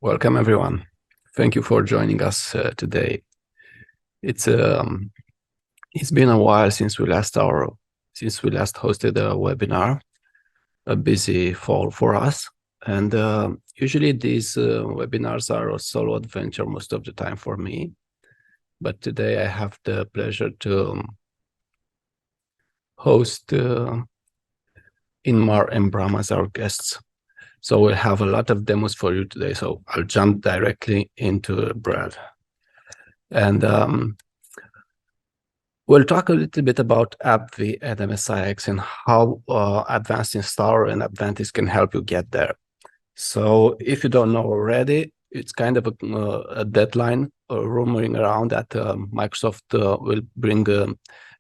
Welcome, everyone. Thank you for joining us today. It's been a while since we last hosted a webinar. A busy fall for us, and usually these webinars are a solo adventure most of the time for me. But today I have the pleasure to host Ingmar and Bram as our guests. So we'll have a lot of demos for you today. So I'll jump directly into Brad. And we'll talk a little bit about AppV and MSIX and how Advanced Installer and AppVentiX can help you get there. So if you don't know already, it's kind of a deadline rumoring around that Microsoft will bring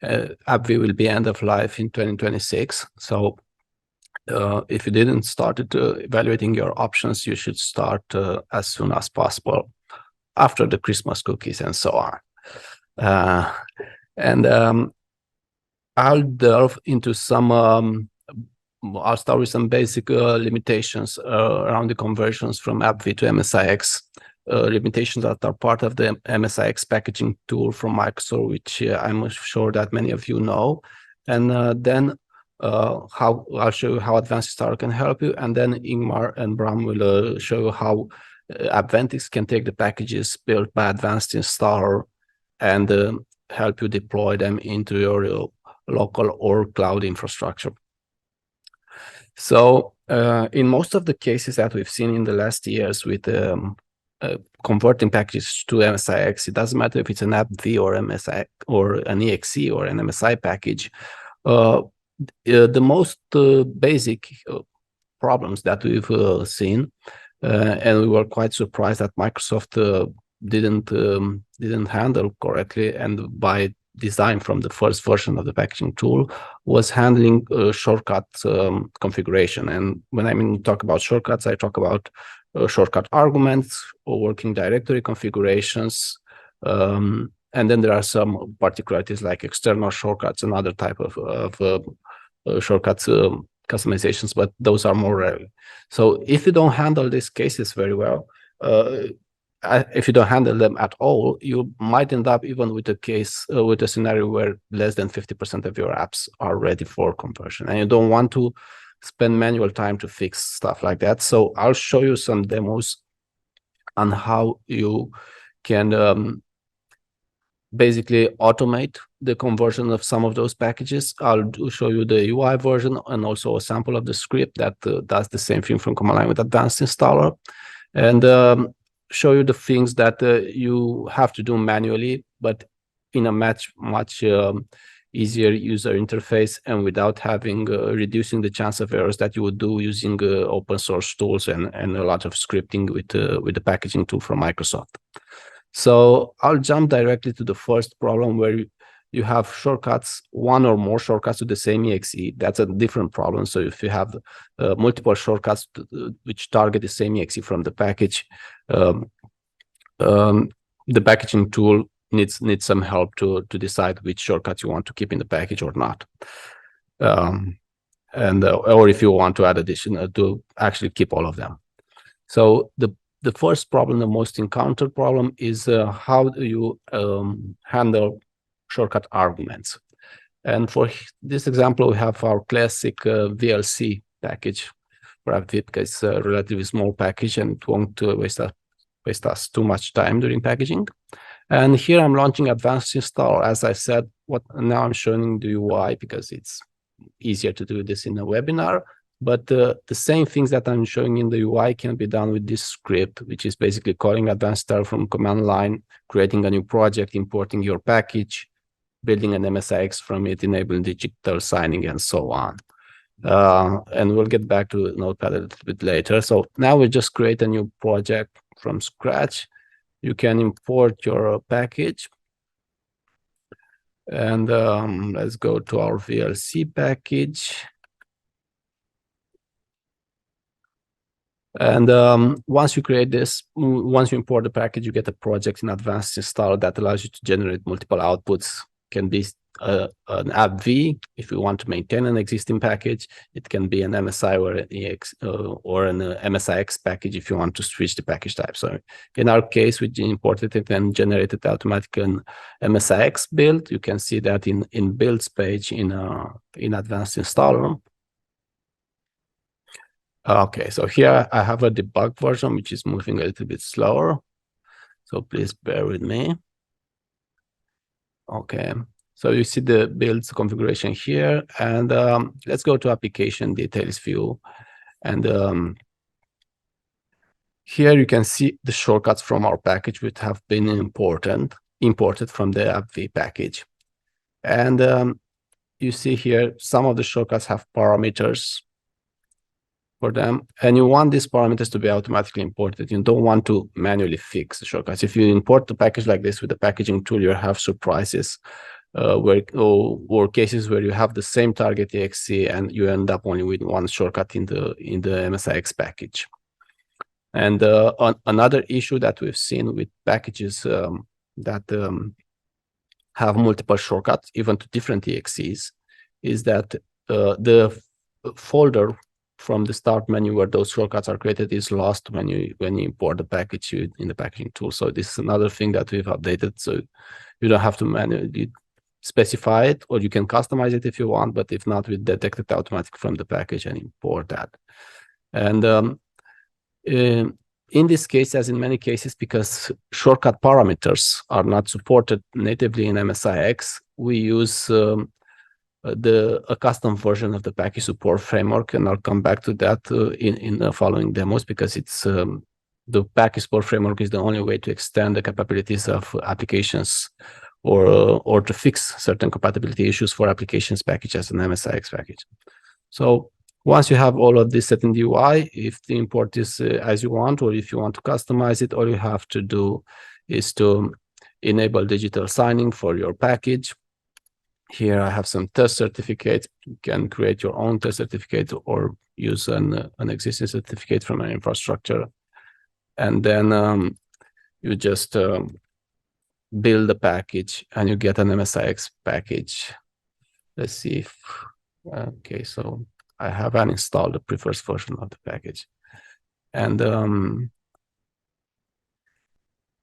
AppV will be end of life in 2026. So if you didn't start evaluating your options, you should start as soon as possible after the Christmas cookies and so on. I'll delve into some, I'll start with some basic limitations around the conversions from AppV to MSIX, limitations that are part of the MSIX packaging tool from Microsoft, which I'm sure that many of you know. And then I'll show you how Advanced Installer can help you. And then Ingmar and Bram will show you how AppVentiX can take the packages built by Advanced Installer and help you deploy them into your local or cloud infrastructure. So in most of the cases that we've seen in the last years with converting packages to MSIX, it doesn't matter if it's an AppV or MSI or an EXE or an MSI package. The most basic problems that we've seen, and we were quite surprised that Microsoft didn't handle correctly, and by design from the first version of the packaging tool, was handling shortcut configuration. And when I talk about shortcuts, I talk about shortcut arguments or working directory configurations. And then there are some particularities like external shortcuts and other type of shortcuts customizations, but those are more rare. So if you don't handle these cases very well, if you don't handle them at all, you might end up even with a case, with a scenario where less than 50% of your apps are ready for conversion, and you don't want to spend manual time to fix stuff like that. So I'll show you some demos on how you can basically automate the conversion of some of those packages. I'll show you the UI version and also a sample of the script that does the same thing from command line with Advanced Installer, and show you the things that you have to do manually, but in a much easier user interface and without having reducing the chance of errors that you would do using open source tools and a lot of scripting with the packaging tool from Microsoft. So I'll jump directly to the first problem where you have shortcuts, one or more shortcuts to the same EXE. That's a different problem. So if you have multiple shortcuts which target the same EXE from the package, the packaging tool needs some help to decide which shortcuts you want to keep in the package or not. Or if you want to add additional to actually keep all of them. So the first problem, the most encountered problem, is how do you handle shortcut arguments. And for this example, we have our classic VLC package for AppV, because it's a relatively small package and it won't waste us too much time during packaging. And here I'm launching Advanced Installer. As I said, now I'm showing the UI because it's easier to do this in a webinar. But the same things that I'm showing in the UI can be done with this script, which is basically calling Advanced Installer from command line, creating a new project, importing your package, building an MSIX from it, enabling digital signing, and so on. And we'll get back to Notepad a little bit later. So now we just create a new project from scratch. You can import your package. And let's go to our VLC package. And once you create this, once you import the package, you get a project in Advanced Installer that allows you to generate multiple outputs. Can be an AppV if you want to maintain an existing package. It can be an MSI or an EX or an MSIX package if you want to switch the package type. So in our case, we imported it and generated automatically an MSIX build. You can see that in builds page in advanced installer. Okay, so here I have a debug version which is moving a little bit slower. So please bear with me. Okay, so you see the builds configuration here, and let's go to application details view. And here you can see the shortcuts from our package which have been imported from the AppV package. And you see here some of the shortcuts have parameters for them, and you want these parameters to be automatically imported. You don't want to manually fix the shortcuts. If you import the package like this with the packaging tool, you have surprises or cases where you have the same target exe and you end up only with one shortcut in the MSIX package. And another issue that we've seen with packages that have multiple shortcuts, even to different exes, is that the folder from the start menu where those shortcuts are created is lost when you import the package in the packaging tool. So this is another thing that we've updated. So you don't have to manually specify it, or you can customize it if you want, but if not, we detect it automatically from the package and import that. And in this case, as in many cases, because shortcut parameters are not supported natively in MSIX, we use a custom version of the package support framework, and I'll come back to that in the following demos, because it's the package support framework is the only way to extend the capabilities of applications or to fix certain compatibility issues for applications package as an MSIX package. So once you have all of this set in the UI, if the import is as you want, or if you want to customize it, all you have to do is to enable digital signing for your package. Here I have some test certificates. You can create your own test certificate or use an existing certificate from an infrastructure. And then you just build a package and you get an MSIX package. Let's see if, okay, so I have uninstalled the previous version of the package. And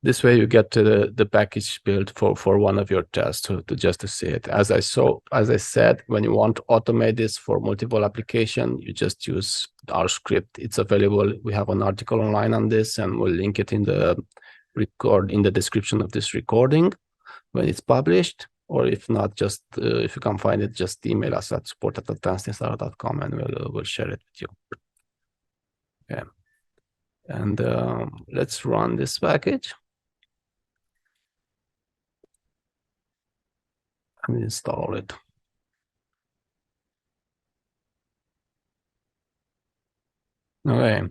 this way you get to the package build for one of your tests to just to see it. As I said, when you want to automate this for multiple application, you just use our script. It's available. We have an article online on this, and we'll link it in the description of this recording when it's published. Or if not, just if you can't find it, just email us at support@advancedinstaller.com and we'll share it with you. Okay. And let's run this package and install it. Okay,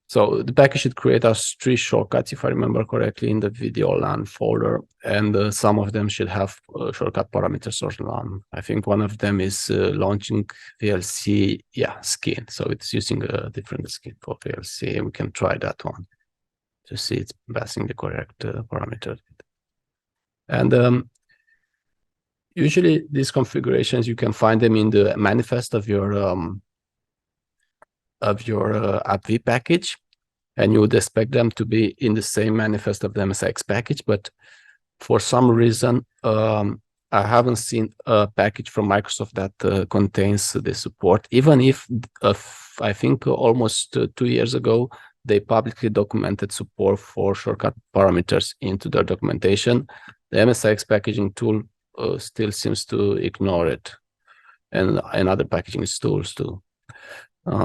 so the package should create us 3 shortcuts, if I remember correctly, in the video LAN folder, and some of them should have shortcut parameters or LAN. I think one of them is launching VLC, skin. So it's using a different skin for VLC. We can try that one to see it's passing the correct parameter. And usually these configurations, you can find them in the manifest of your AppV package, and you would expect them to be in the same manifest of the MSIX package. But for some reason, I haven't seen a package from Microsoft that contains the support, even if I think almost 2 years ago, they publicly documented support for shortcut parameters into their documentation. The MSIX packaging tool still seems to ignore it, and other packaging tools too.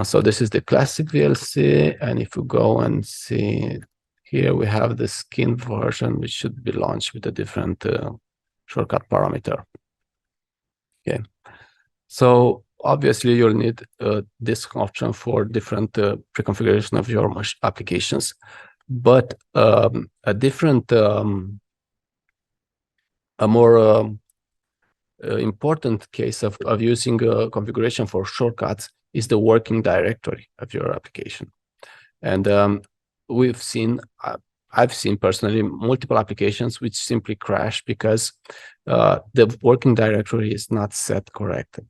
So this is the classic VLC, and if you go and see here, we have the skin version, which should be launched with a different shortcut parameter. Okay, so obviously you'll need this option for different pre-configuration of your applications, but a different, a more important case of using a configuration for shortcuts is the working directory of your application. And we've seen I've seen personally multiple applications which simply crash because the working directory is not set correctly,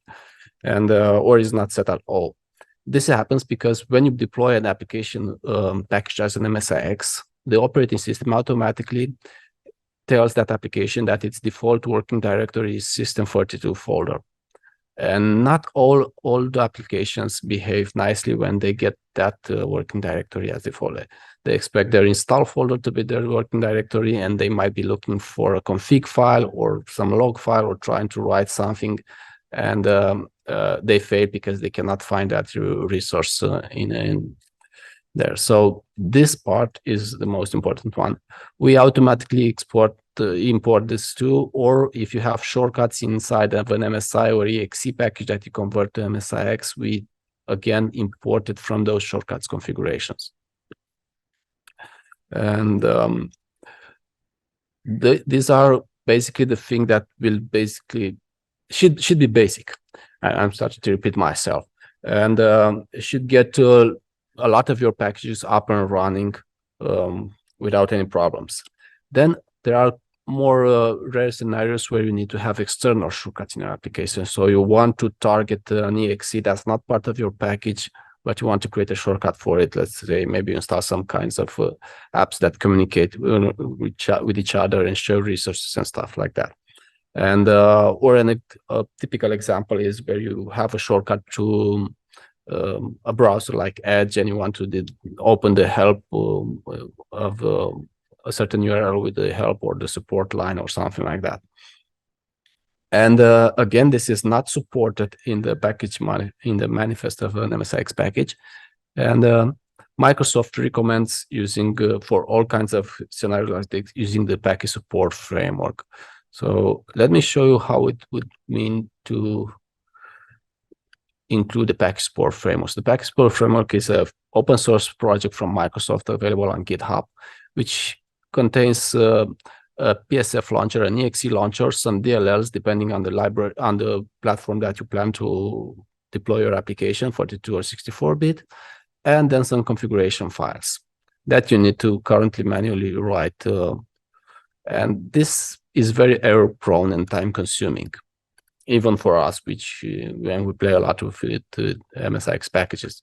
and or is not set at all. This happens because when you deploy an application packaged as an MSIX, the operating system automatically tells that application that its default working directory is system32 folder. And not all the applications behave nicely when they get that working directory as default. They expect their install folder to be their working directory, and they might be looking for a config file or some log file or trying to write something, and they fail because they cannot find that resource in there. So this part is the most important one. We automatically import this too, or if you have shortcuts inside of an MSI or EXE package that you convert to MSIX, we again import it from those shortcuts configurations. And these are basically the thing that will basically should be basic. I'm starting to repeat myself, and should get a lot of your packages up and running without any problems. Then there are more rare scenarios where you need to have external shortcuts in your application. So you want to target an EXE that's not part of your package, but you want to create a shortcut for it. Let's say maybe install some kinds of apps that communicate with each other and share resources and stuff like that. And or a typical example is where you have a shortcut to a browser like Edge, and you want to open the help of a certain URL with the help or the support line or something like that. And again, this is not supported in the package in the manifest of an MSIX package. And Microsoft recommends using for all kinds of scenarios like this, using the package support framework. So let me show you how it would mean to include the package support framework. The package support framework is an open source project from Microsoft available on GitHub, which contains a PSF launcher, an EXE launcher, some DLLs depending on the library, on the platform that you plan to deploy your application, 42 or 64-bit, and then some configuration files that you need to currently manually write. And this is very error prone and time consuming, even for us, which when we play a lot with it, MSIX packages.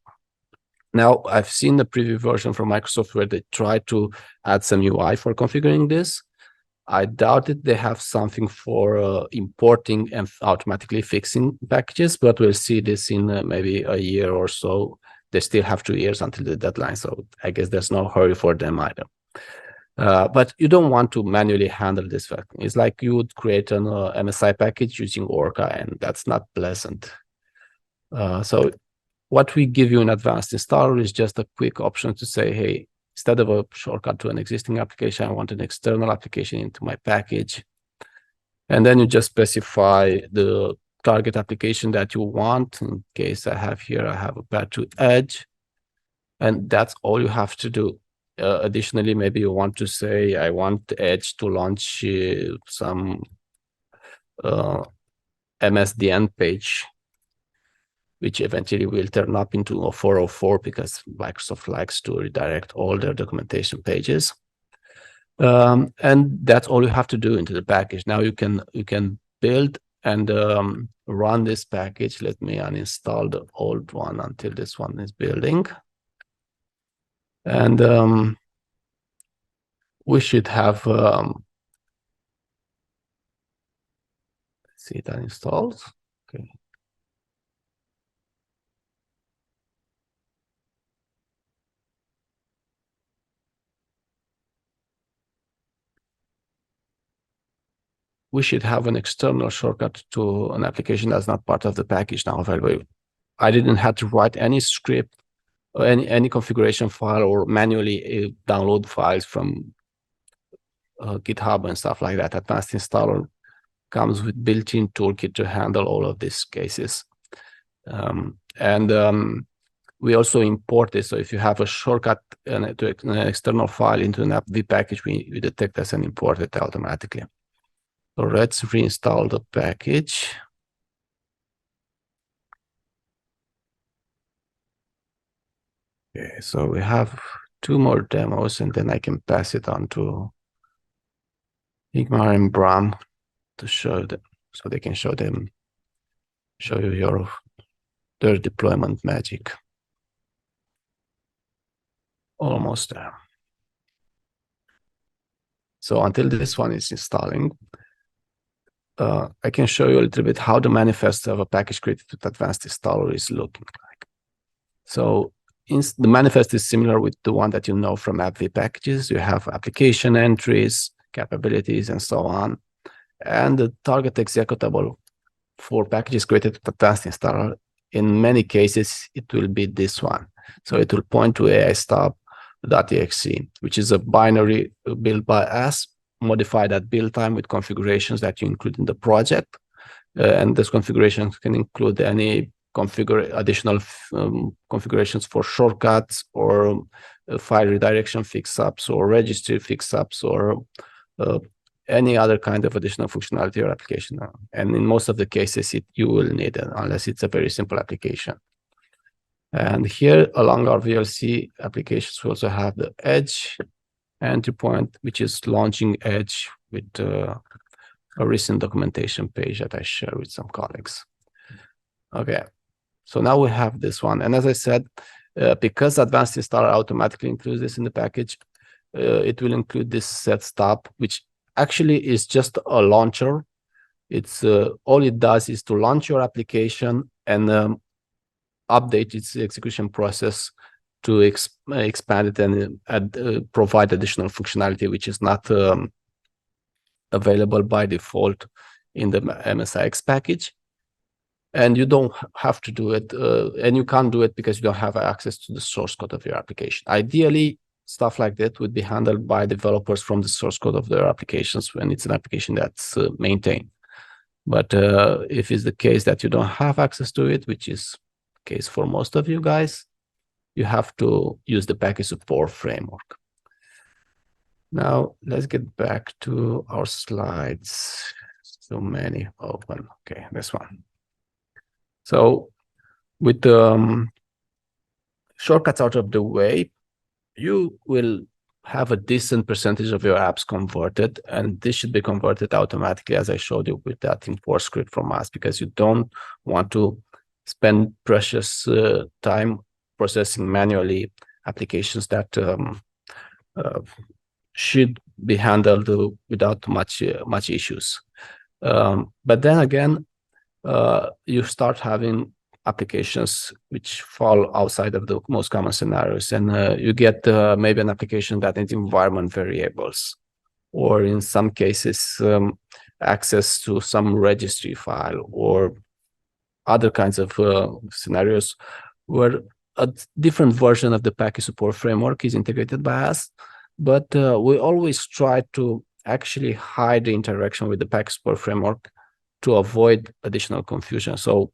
Now, I've seen the preview version from Microsoft where they try to add some UI for configuring this. I doubt it. They have something for importing and automatically fixing packages, but we'll see this in maybe a year or so. They still have 2 years until the deadline, so I guess there's no hurry for them either. But you don't want to manually handle this fact. It's like you would create an MSI package using Orca, and that's not pleasant. So what we give you in advanced installer is just a quick option to say, hey, instead of a shortcut to an existing application, I want an external application into my package. And then you just specify the target application that you want. In case I have here, I have a path to Edge. And that's all you have to do. Additionally, maybe you want to say, I want Edge to launch some MSDN page, which eventually will turn up into a 404 because Microsoft likes to redirect all their documentation pages. And that's all you have to do into the package. Now you can build and run this package. Let me uninstall the old one until this one is building. And we should have, let's see it uninstalled. Okay. We should have an external shortcut to an application that's not part of the package now available. I didn't have to write any script or any configuration file or manually download files from GitHub and stuff like that. Advanced installer comes with built-in toolkit to handle all of these cases. We also import this. So if you have a shortcut to an external file into an AppV package, we detect as and import it automatically. So let's reinstall the package. Okay, so we have 2 more demos, and then I can pass it on to Ingmar and Bram to show them, so they can show you their deployment magic. Almost there. So until this one is installing, I can show you a little bit how the manifest of a package created with advanced installer is looking like. So the manifest is similar with the one that you know from AppV packages. You have application entries, capabilities, and so on. And the target executable for packages created with advanced installer, in many cases, it will be this one. So it will point to AIStop.exe, which is a binary built by us, modified at build time with configurations that you include in the project. And those configurations can include any additional configurations for shortcuts or file redirection fix-ups or registry fix-ups or any other kind of additional functionality or application. And in most of the cases, you will need it, unless it's a very simple application. And here, along our VLC applications, we also have the Edge entry point, which is launching Edge with a recent documentation page that I share with some colleagues. Okay, so now we have this one. And as I said, because Advanced Installer automatically includes this in the package, it will include this set stop, which actually is just a launcher. It's all it does is to launch your application and update its execution process to expand it and provide additional functionality, which is not available by default in the MSIX package. And you don't have to do it, and you can't do it because you don't have access to the source code of your application. Ideally, stuff like that would be handled by developers from the source code of their applications when it's an application that's maintained. But if it's the case that you don't have access to it, which is the case for most of you guys, you have to use the package support framework. Now, let's get back to our slides. So many open. Okay, this one. So with the shortcuts out of the way, you will have a decent percentage of your apps converted, and this should be converted automatically, as I showed you with that import script from us, because you don't want to spend precious time processing manually applications that should be handled without much issues. But then again, you start having applications which fall outside of the most common scenarios, and you get maybe an application that needs environment variables, or in some cases access to some registry file, or other kinds of scenarios where a different version of the package support framework is integrated by us. But we always try to actually hide the interaction with the package support framework to avoid additional confusion. So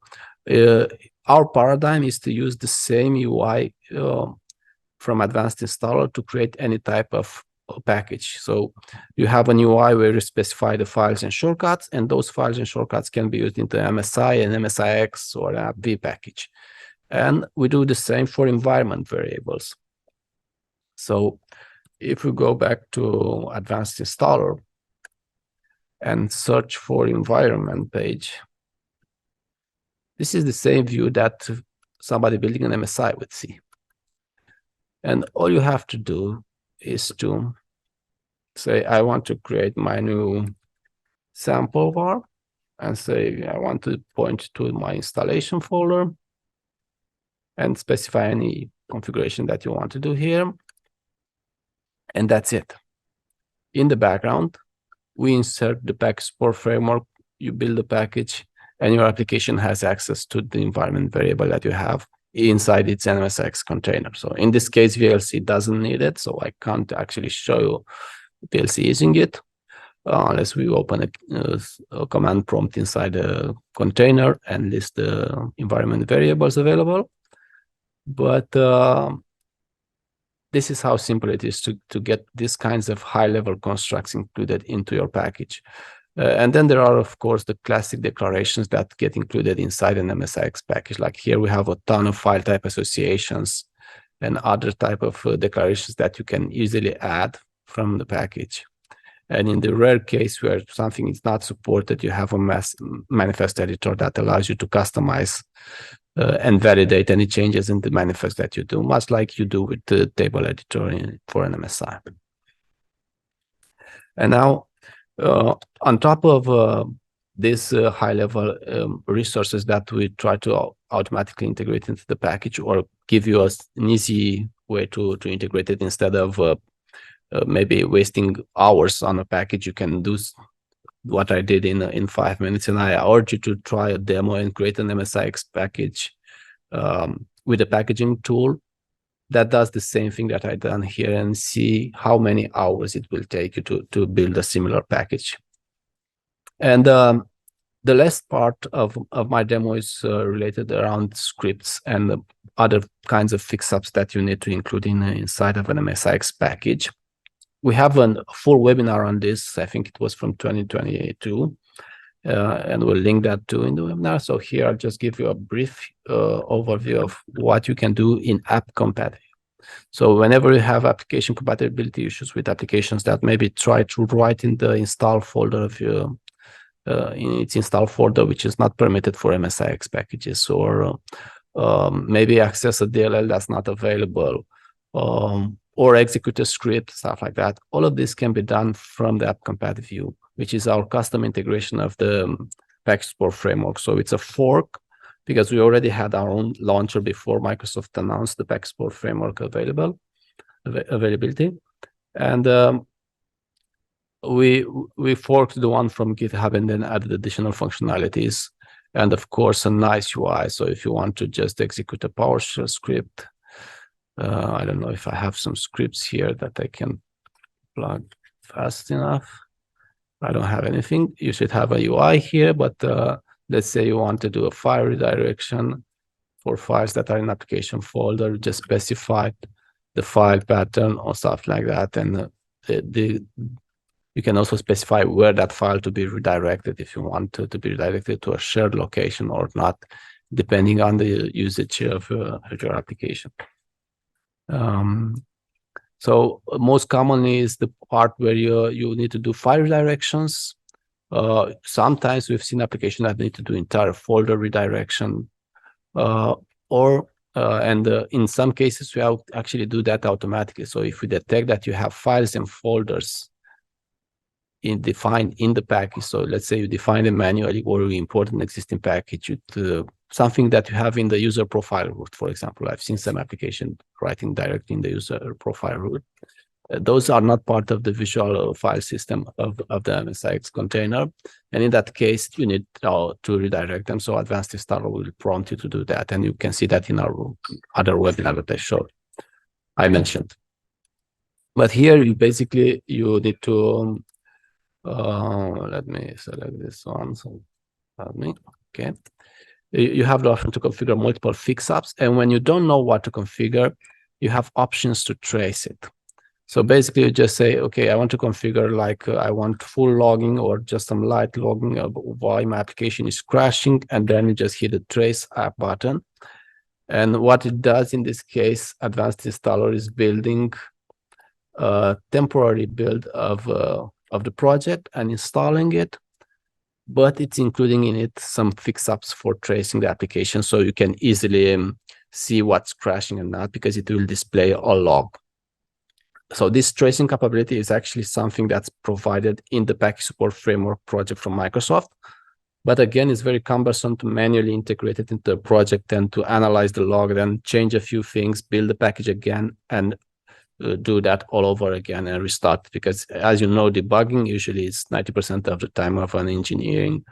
our paradigm is to use the same UI from Advanced Installer to create any type of package. So you have an UI where you specify the files and shortcuts, and those files and shortcuts can be used into MSI and MSIX or AppV package. And we do the same for environment variables. So if we go back to Advanced Installer and search for environment page, this is the same view that somebody building an MSI would see. And all you have to do is to say, I want to create my new sample var, and say, I want to point to my installation folder and specify any configuration that you want to do here. And that's it. In the background, we insert the package support framework, you build the package, and your application has access to the environment variable that you have inside its MSIX container. So in this case, VLC doesn't need it, so I can't actually show you VLC using it unless we open a command prompt inside the container and list the environment variables available. But this is how simple it is to get these kinds of high-level constructs included into your package. And then there are, of course, the classic declarations that get included inside an MSIX package. Like here, we have a ton of file type associations and other type of declarations that you can easily add from the package. And in the rare case where something is not supported, you have a manifest editor that allows you to customize and validate any changes in the manifest that you do, much like you do with the table editor for an MSI. And now, on top of these high-level resources that we try to automatically integrate into the package, or give you an easy way to integrate it instead of maybe wasting hours on a package, you can do what I did in 5 minutes. And I urge you to try a demo and create an MSIX package with a packaging tool that does the same thing that I done here, and see how many hours it will take you to build a similar package. And the last part of my demo is related around scripts and other kinds of fix-ups that you need to include inside of an MSIX package. We have a full webinar on this. I think it was from 2022, and we'll link that too in the webinar. So here I'll just give you a brief overview of what you can do in app compatibility. So whenever you have application compatibility issues with applications that maybe try to write in the install folder of your in its install folder, which is not permitted for MSIX packages, or maybe access a DLL that's not available, or execute a script, stuff like that. All of this can be done from the AppCompat view, which is our custom integration of the package support framework. So it's a fork, because we already had our own launcher before Microsoft announced the package support framework availability. And we forked the one from GitHub and then added additional functionalities, and of course a nice UI. So if you want to just execute a PowerShell script, I don't know if I have some scripts here that I can plug fast enough. I don't have anything. You should have a UI here, but let's say you want to do a file redirection for files that are in application folder, just specify the file pattern or stuff like that. And you can also specify where that file to be redirected, if you want to be redirected to a shared location or not, depending on the usage of your application. So most commonly is the part where you need to do file redirections. Sometimes we've seen applications that need to do entire folder redirection, and in some cases we actually do that automatically. So if we detect that you have files and folders defined in the package, so let's say you define them manually, or you import an existing package with something that you have in the user profile root, for example. I've seen some application writing directly in the user profile root. Those are not part of the visual file system of the MSIX container. And in that case, you need to redirect them. So Advanced Installer will prompt you to do that. And you can see that in our other webinar that I mentioned. But here, you need to, let me select this one. So, pardon me. Okay. You have the option to configure multiple fix-ups. And when you don't know what to configure, you have options to trace it. So basically, you just say, okay, I want to configure, like, I want full logging or just some light logging of why my application is crashing. And then you just hit the trace app button. And what it does in this case, Advanced Installer is building a temporary build of the project and installing it. But it's including in it some fix-ups for tracing the application, so you can easily see what's crashing and not, because it will display a log. So this tracing capability is actually something that's provided in the package support framework project from Microsoft. But again, it's very cumbersome to manually integrate it into the project and to analyze the log, then change a few things, build the package again, and do that all over again and restart, because as you know, debugging usually is 90% of the time of an engineering,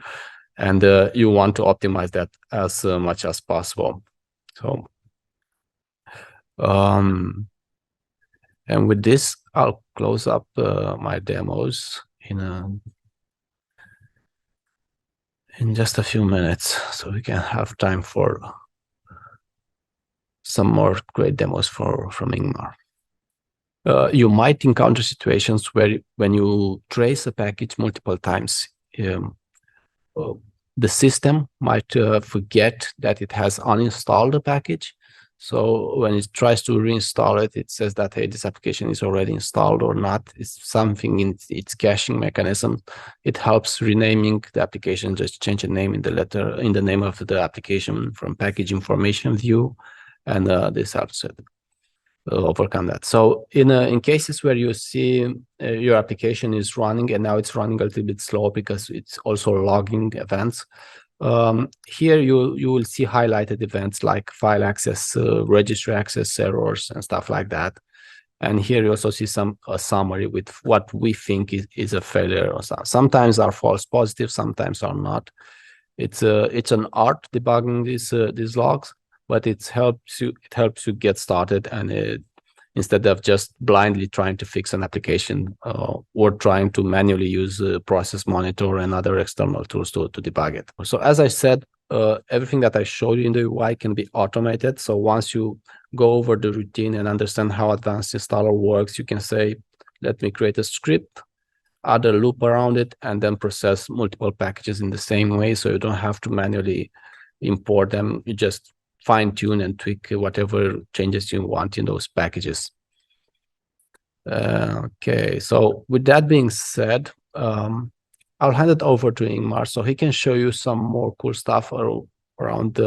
and you want to optimize that as much as possible. So and with this, I'll close up my demos in just a few minutes, so we can have time for some more great demos from Ingmar. You might encounter situations where when you trace a package multiple times, the system might forget that it has uninstalled a package. So when it tries to reinstall it, it says that, hey, this application is already installed or not. It's something in its caching mechanism. It helps renaming the application, just change the name in the name of the application from package information view. And this helps it overcome that. So in cases where you see your application is running and now it's running a little bit slow because it's also logging events, here you will see highlighted events like file access, registry access errors, and stuff like that. And here you also see a summary with what we think is a failure. Or sometimes are false positive, sometimes are not. It's an art debugging these logs, but it helps you get started, and instead of just blindly trying to fix an application or trying to manually use process monitor and other external tools to debug it. So as I said, everything that I showed you in the UI can be automated. So once you go over the routine and understand how advanced installer works, you can say, let me create a script, add a loop around it, and then process multiple packages in the same way. So you don't have to manually import them. You just fine tune and tweak whatever changes you want in those packages. Okay, so with that being said, I'll hand it over to Ingmar so he can show you some more cool stuff around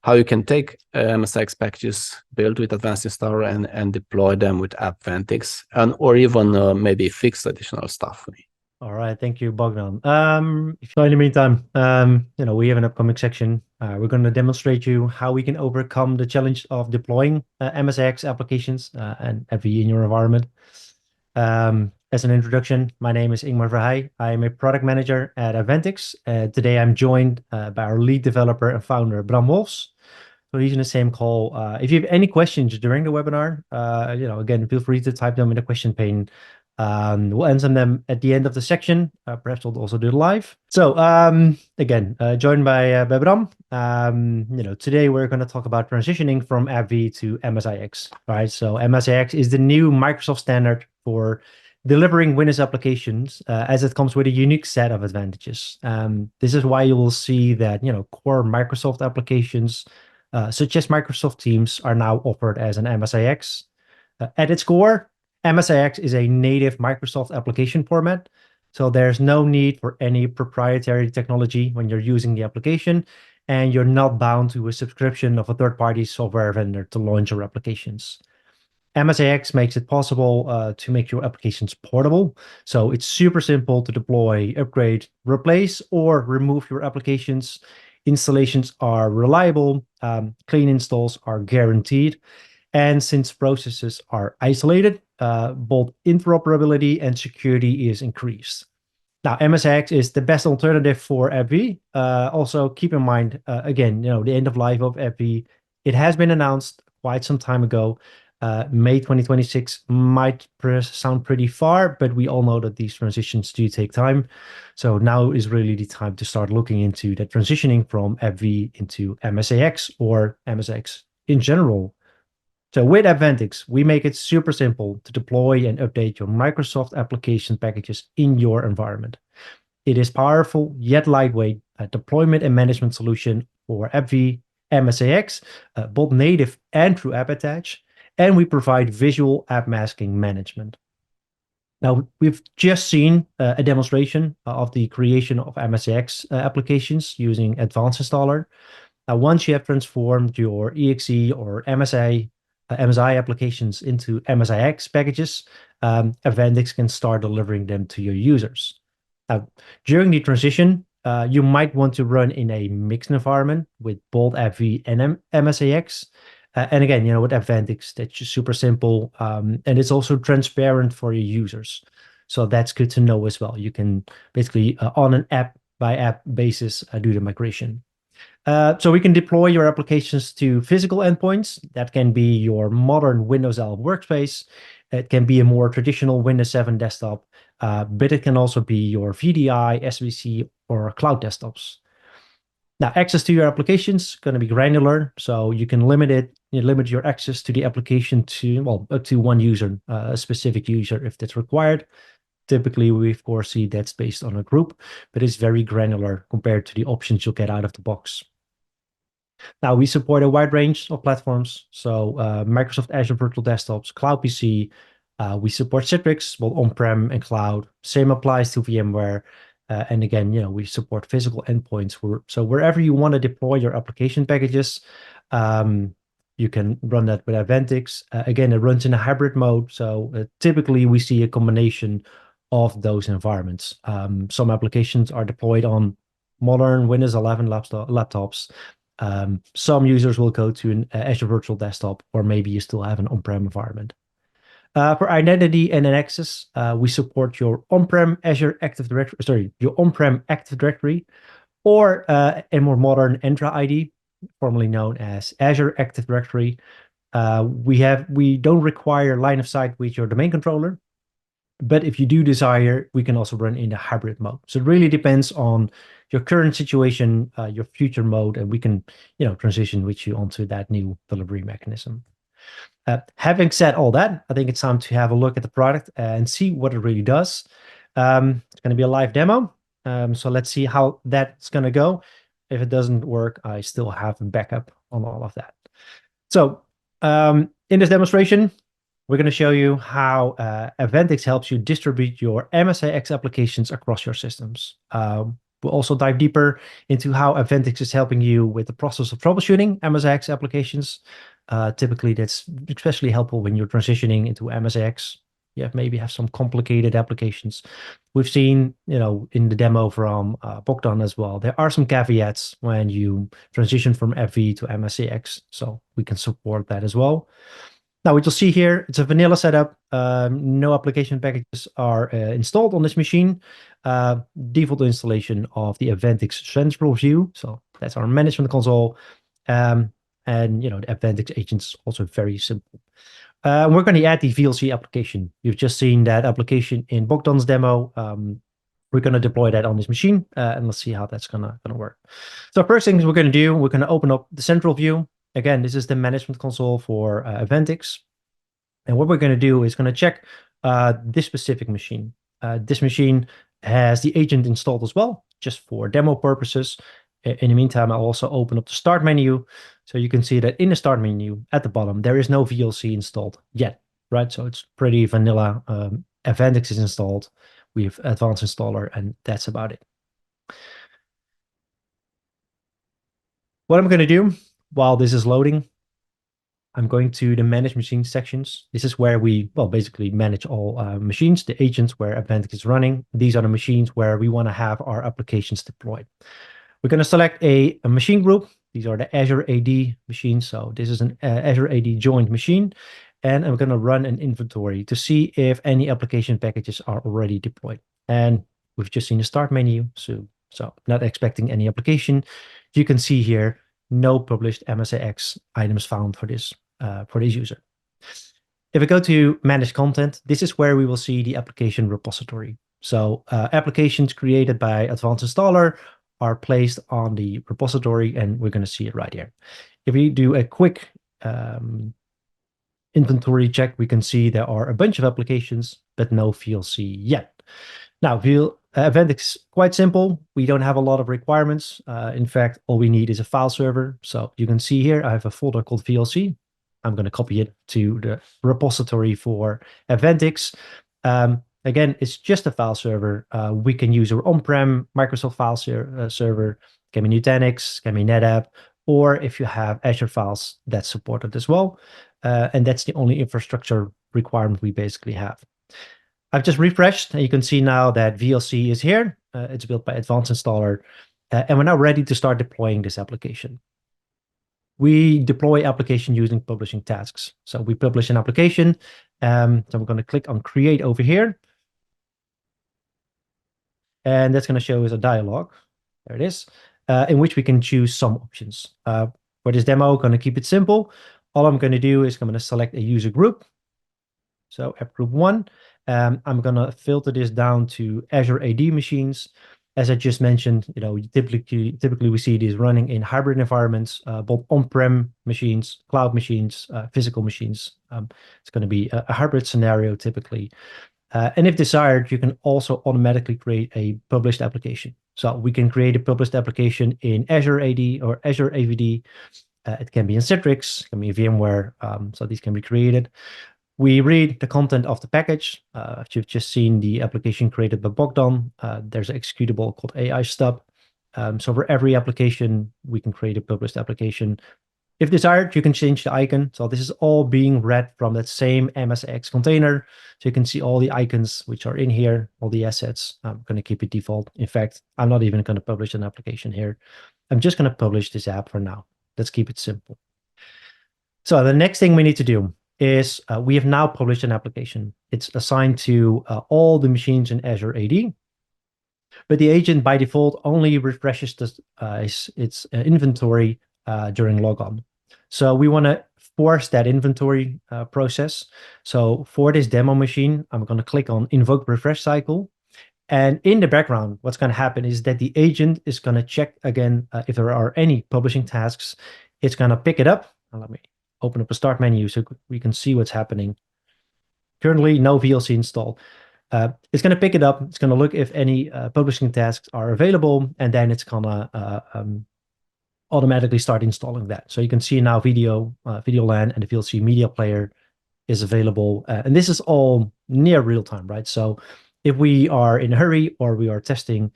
how you can take MSIX packages built with Advanced Installer and deploy them with AppVentiX, or even maybe fix additional stuff. All right, thank you, Bogdan. So in the meantime, we have an upcoming section. We're going to demonstrate you how we can overcome the challenge of deploying MSIX applications and AppV in your environment. As an introduction, my name is Ingmar Verheij. I am a product manager at AppVentiX. Today, I'm joined by our lead developer and founder, Bram. So he's in the same call. If you have any questions during the webinar, again, feel free to type them in the question pane. We'll answer them at the end of the section. Perhaps we'll also do it live. So again, joined by Bram. Today we're going to talk about transitioning from AppV to MSIX. Right. So MSIX is the new Microsoft standard for delivering Windows applications, as it comes with a unique set of advantages. This is why you will see that core Microsoft applications, such as Microsoft Teams, are now offered as an MSIX. At its core, MSIX is a native Microsoft application format, so there's no need for any proprietary technology when you're using the application, and you're not bound to a subscription of a third-party software vendor to launch your applications. MSIX makes it possible to make your applications portable, so it's super simple to deploy, upgrade, replace, or remove your applications. Installations are reliable, clean installs are guaranteed, and since processes are isolated, both interoperability and security is increased. Now, MSIX is the best alternative for AppV. Also, keep in mind, again, the end of life of AppV. It has been announced quite some time ago. May 2026 might sound pretty far, but we all know that these transitions do take time. So now is really the time to start looking into the transitioning from AppV into MSIX or MSIX in general. So with AppVentiX, we make it super simple to deploy and update your Microsoft application packages in your environment. It is powerful yet lightweight deployment and management solution for AppV, MSIX, both native and through AppAttach, and we provide visual app masking management. Now, we've just seen a demonstration of the creation of MSIX applications using Advanced Installer. Once you have transformed your EXE or MSI applications into MSIX packages, AppVentiX can start delivering them to your users. During the transition, you might want to run in a mixed environment with both AppV and MSIX. And again, with AppVentiX, that's just super simple, and it's also transparent for your users. So that's good to know as well. You can basically, on an app by app basis, do the migration. So we can deploy your applications to physical endpoints. That can be your modern Windows 11 workspace. It can be a more traditional Windows 7 desktop, but it can also be your VDI, SVC, or cloud desktops. Now, access to your applications is going to be granular, so you can limit your access to the application to, up to one user, a specific user if that's required. Typically, we of course see that's based on a group, but it's very granular compared to the options you'll get out of the box. Now, we support a wide range of platforms. So Microsoft Azure Virtual Desktops, Cloud PC. We support Citrix, both on-prem and cloud. Same applies to VMware. And again, we support physical endpoints. So wherever you want to deploy your application packages, you can run that with AppVentiX. Again, it runs in a hybrid mode. So typically we see a combination of those environments. Some applications are deployed on modern Windows 11 laptops. Some users will go to an Azure Virtual Desktop, or maybe you still have an on-prem environment. For identity and access, we support your on-prem Azure Active Directory, your on-prem Active Directory, or a more modern Entra ID, formerly known as Azure Active Directory. We don't require line of sight with your domain controller, but if you do desire, we can also run in the hybrid mode. So it really depends on your current situation, your future mode, and we can, transition with you onto that new delivery mechanism. Having said all that, I think it's time to have a look at the product and see what it really does. It's going to be a live demo. So let's see how that's going to go. If it doesn't work, I still have a backup on all of that. So in this demonstration, we're going to show you how AppVentiX helps you distribute your MSIX applications across your systems. We'll also dive deeper into how AppVentiX is helping you with the process of troubleshooting MSIX applications. Typically, that's especially helpful when you're transitioning into MSIX. You maybe have some complicated applications. We've seen, in the demo from Bogdan as well, there are some caveats when you transition from AppV to MSIX, so we can support that as well. Now, what you'll see here, it's a vanilla setup. No application packages are installed on this machine. Default installation of the AppVentiX central view. So that's our management console. And the AppVentiX agent's also very simple. We're going to add the VLC application. You've just seen that application in Bogdan's demo. We're going to deploy that on this machine, and let's see how that's going to work. So first things we're going to do, we're going to open up the central view. Again, this is the management console for AppVentiX. And what we're going to do is going to check this specific machine. This machine has the agent installed as well, just for demo purposes. In the meantime, I'll also open up the start menu. So you can see that in the start menu at the bottom, there is no VLC installed yet, right? So it's pretty vanilla. AppVentiX is installed. We have advanced installer, and that's about it. What I'm going to do while this is loading, I'm going to the manage machine sections. This is where we, basically manage all machines, the agents where AppVentiX is running. These are the machines where we want to have our applications deployed. We're going to select a machine group. These are the Azure AD machines. So this is an Azure AD joined machine. And I'm going to run an inventory to see if any application packages are already deployed. And we've just seen the start menu. So not expecting any application. You can see here, no published MSIX items found for this user. If I go to manage content, this is where we will see the application repository. So applications created by advanced installer are placed on the repository, and we're going to see it right here. If we do a quick inventory check, we can see there are a bunch of applications, but no VLC yet. Now, AppVentiX is quite simple. We don't have a lot of requirements. In fact, all we need is a file server. So you can see here, I have a folder called VLC. I'm going to copy it to the repository for AppVentiX. Again, it's just a file server. We can use our on-prem Microsoft file server, can be Nutanix, can be NetApp, or if you have Azure files, that's supported as well. And that's the only infrastructure requirement we basically have. I've just refreshed, and you can see now that VLC is here. It's built by Advanced Installer, and we're now ready to start deploying this application. We deploy application using publishing tasks. So we publish an application. So we're going to click on Create over here. And that's going to show us a dialog. There it is, in which we can choose some options. For this demo, I'm going to keep it simple. All I'm going to do is I'm going to select a user group. So app group 1. I'm going to filter this down to Azure AD machines. As I just mentioned, typically we see these running in hybrid environments, both on-prem machines, cloud machines, physical machines. It's going to be a hybrid scenario typically. And if desired, you can also automatically create a published application. So we can create a published application in Azure AD or Azure AVD. It can be in Citrix, it can be VMware. So these can be created. We read the content of the package. If you've just seen the application created by Bogdan, there's an executable called AI stub. So for every application, we can create a published application. If desired, you can change the icon. So this is all being read from that same MSIX container. So you can see all the icons which are in here, all the assets. I'm going to keep it default. In fact, I'm not even going to publish an application here. I'm just going to publish this app for now. Let's keep it simple. So the next thing we need to do is we have now published an application. It's assigned to all the machines in Azure AD. But the agent by default only refreshes its inventory during logon. So we want to force that inventory process. So for this demo machine, I'm going to click on invoke refresh cycle. And in the background, what's going to happen is that the agent is going to check again if there are any publishing tasks. It's going to pick it up. Let me open up a start menu so we can see what's happening. Currently, no VLC installed. It's going to pick it up. It's going to look if any publishing tasks are available, and then it's going to automatically start installing that. So you can see now video LAN and the VLC media player is available. And this is all near real time, right? So if we are in a hurry or we are testing,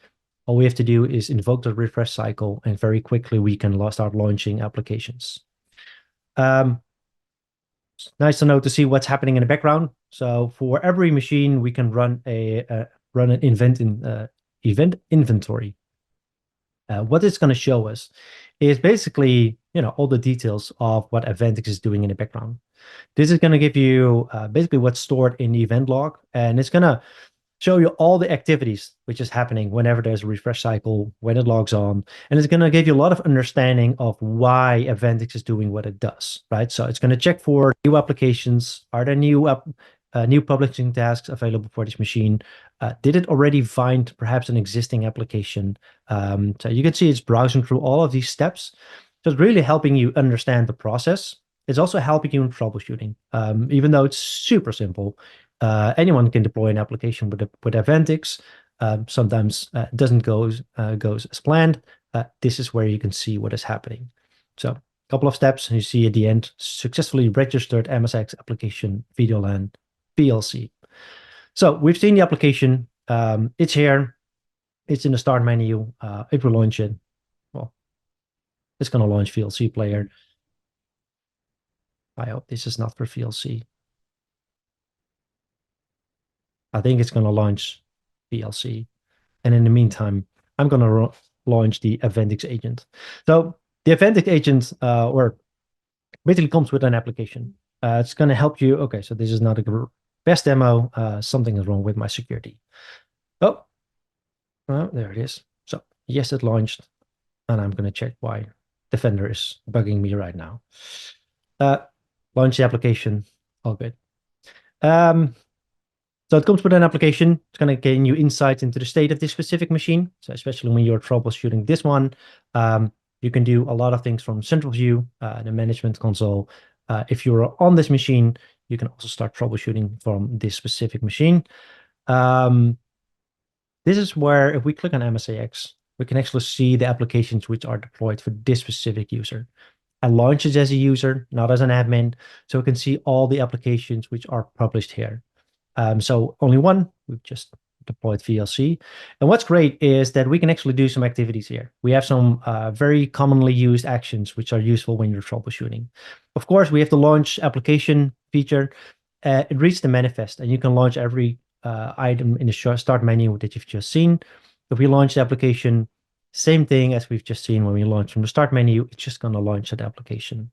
all we have to do is invoke the refresh cycle, and very quickly we can start launching applications. Nice to know to see what's happening in the background. So for every machine, we can run an event inventory. What it's going to show us is basically, all the details of what AppVentiX is doing in the background. This is going to give you basically what's stored in the event log, and it's going to show you all the activities which is happening whenever there's a refresh cycle, when it logs on, and it's going to give you a lot of understanding of why AppVentiX is doing what it does, right? So it's going to check for new applications. Are there new publishing tasks available for this machine? Did it already find perhaps an existing application? So you can see it's browsing through all of these steps. So it's really helping you understand the process. It's also helping you in troubleshooting, even though it's super simple. Anyone can deploy an application with AppVentiX. Sometimes it doesn't goes as planned. This is where you can see what is happening. So a couple of steps, and you see at the end, successfully registered MSIX application video LAN VLC. So we've seen the application. It's here. It's in the start menu. If we launch it, well, it's going to launch VLC player. I hope this is not for VLC. I think it's going to launch VLC. And in the meantime, I'm going to launch the AppVentiX agent. So the AppVentiX agent basically comes with an application. It's going to help you. Okay, so this is not a best demo. Something is wrong with my security. Oh, well, there it is. So yes, it launched. And I'm going to check why Defender is bugging me right now. Launch the application. All good. So it comes with an application. It's going to gain you insights into the state of this specific machine. So especially when you're troubleshooting this one, you can do a lot of things from central view, the management console. If you're on this machine, you can also start troubleshooting from this specific machine. This is where if we click on MSIX, we can actually see the applications which are deployed for this specific user. I launch it as a user, not as an admin. So we can see all the applications which are published here. So only one, we've just deployed VLC. And what's great is that we can actually do some activities here. We have some very commonly used actions which are useful when you're troubleshooting. Of course, we have the launch application feature. It reads the manifest, and you can launch every item in the start menu that you've just seen. If we launch the application, same thing as we've just seen when we launch from the start menu, it's just going to launch that application.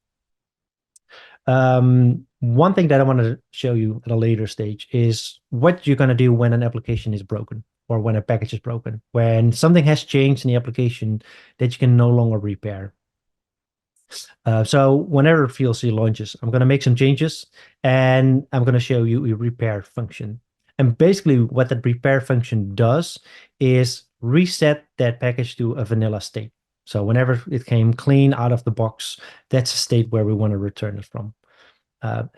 One thing that I want to show you at a later stage is what you're going to do when an application is broken or when a package is broken, when something has changed in the application that you can no longer repair. So whenever VLC launches, I'm going to make some changes, and I'm going to show you a repair function. And basically what that repair function does is reset that package to a vanilla state. So whenever it came clean out of the box, that's a state where we want to return it from.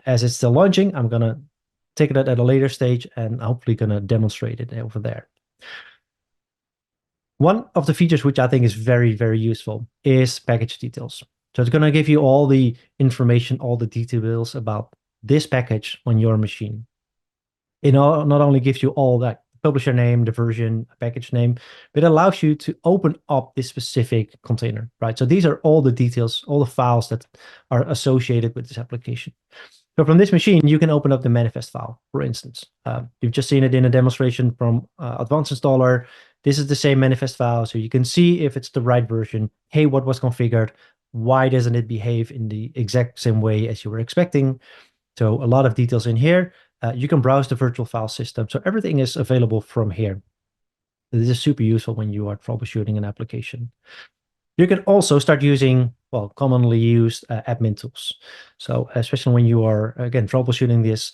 As it's still launching, I'm going to take it at a later stage and hopefully going to demonstrate it over there. One of the features which I think is very, very useful is package details. So it's going to give you all the information, all the details about this package on your machine. It not only gives you all that publisher name, the version, package name, but it allows you to open up this specific container, right? So these are all the details, all the files that are associated with this application. So from this machine, you can open up the manifest file, for instance. You've just seen it in a demonstration from Advanced Installer. This is the same manifest file, so you can see if it's the right version. Hey, what was configured? Why doesn't it behave in the exact same way as you were expecting? So a lot of details in here. You can browse the virtual file system. So everything is available from here. This is super useful when you are troubleshooting an application. You can also start using, well, commonly used admin tools. So especially when you are, again, troubleshooting this,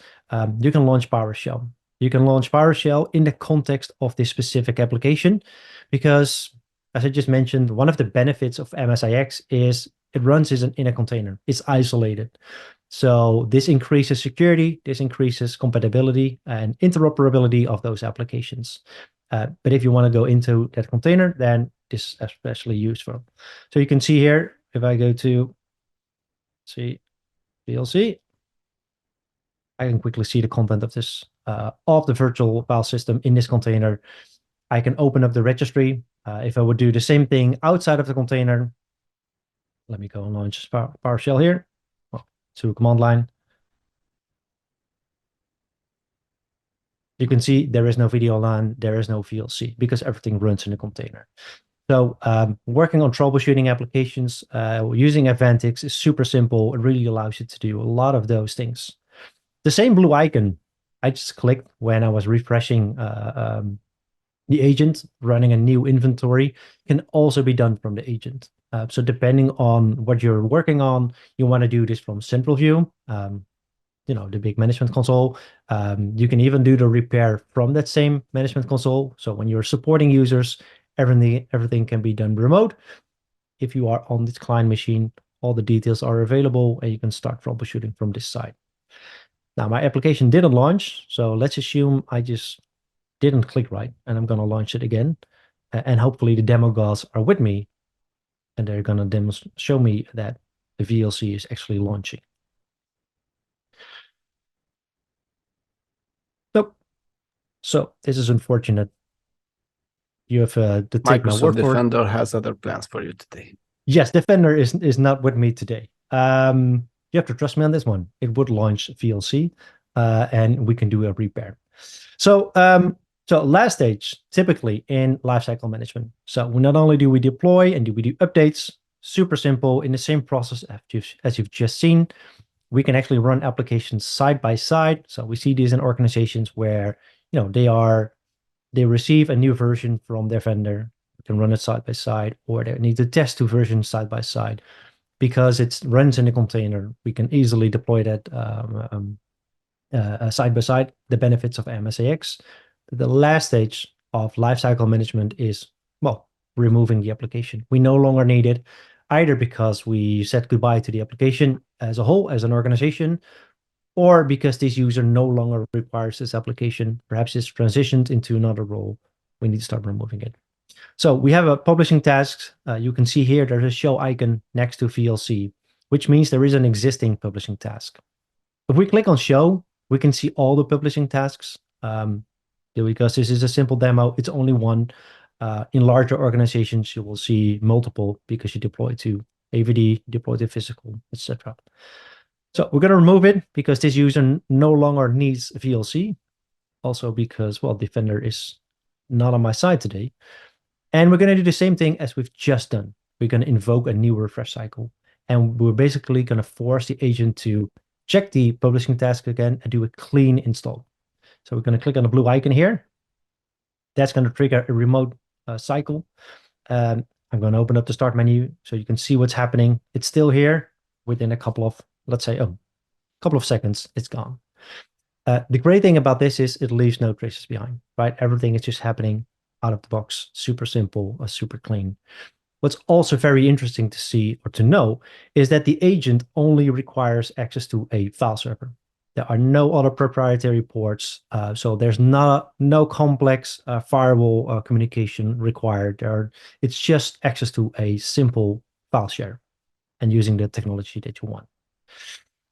you can launch PowerShell. You can launch PowerShell in the context of this specific application because, as I just mentioned, one of the benefits of MSIX is it runs in a container. It's isolated. So this increases security, this increases compatibility and interoperability of those applications. But if you want to go into that container, then this is especially useful. So you can see here, if I go to see VLC, I can quickly see the content of this of the virtual file system in this container. I can open up the registry. If I would do the same thing outside of the container, let me go and launch PowerShell here. Well, to a command line. You can see there is no video LAN, there is no VLC because everything runs in a container. So working on troubleshooting applications using AppVentiX is super simple. It really allows you to do a lot of those things. The same blue icon I just clicked when I was refreshing the agent, running a new inventory, can also be done from the agent. So depending on what you're working on, you want to do this from central view, the big management console. You can even do the repair from that same management console. So when you're supporting users, everything can be done remote. If you are on this client machine, all the details are available and you can start troubleshooting from this side. Now my application didn't launch, so let's assume I just didn't click right and I'm going to launch it again. And hopefully the demo guys are with me and they're going to show me that the VLC is actually launching. Nope. So this is unfortunate. You have to take my word Microsoft for it. Defender has other plans for you today. Yes, Defender is not with me today. You have to trust me on this one. It would launch VLC, and we can do a repair. So last stage, typically in lifecycle management. So not only do we deploy and do we do updates, super simple in the same process as you've just seen. We can actually run applications side by side. So we see these in organizations where they receive a new version from their vendor, can run it side by side, or they need to test two versions side by side. Because it runs in a container, we can easily deploy that side by side, the benefits of MSIX. The last stage of lifecycle management is, well, removing the application. We no longer need it, either because we said goodbye to the application as a whole, as an organization, or because this user no longer requires this application. Perhaps it's transitioned into another role. We need to start removing it. So we have a publishing tasks. You can see here there's a show icon next to VLC, which means there is an existing publishing task. If we click on show, we can see all the publishing tasks. Because this is a simple demo, it's only one. In larger organizations, you will see multiple because you deploy to AVD, deploy to physical, etc. So we're going to remove it because this user no longer needs VLC. Also because, well, Defender is not on my side today. And we're going to do the same thing as we've just done. We're going to invoke a new refresh cycle. And we're basically going to force the agent to check the publishing task again and do a clean install. So we're going to click on the blue icon here. That's going to trigger a remote cycle. I'm going to open up the start menu so you can see what's happening. It's still here. Within a couple of, let's say, a couple of seconds, it's gone. The great thing about this is it leaves no traces behind, right? Everything is just happening out of the box, super simple, super clean. What's also very interesting to see or to know is that the agent only requires access to a file server. There are no other proprietary ports, so there's no complex firewall communication required. It's just access to a simple file share and using the technology that you want.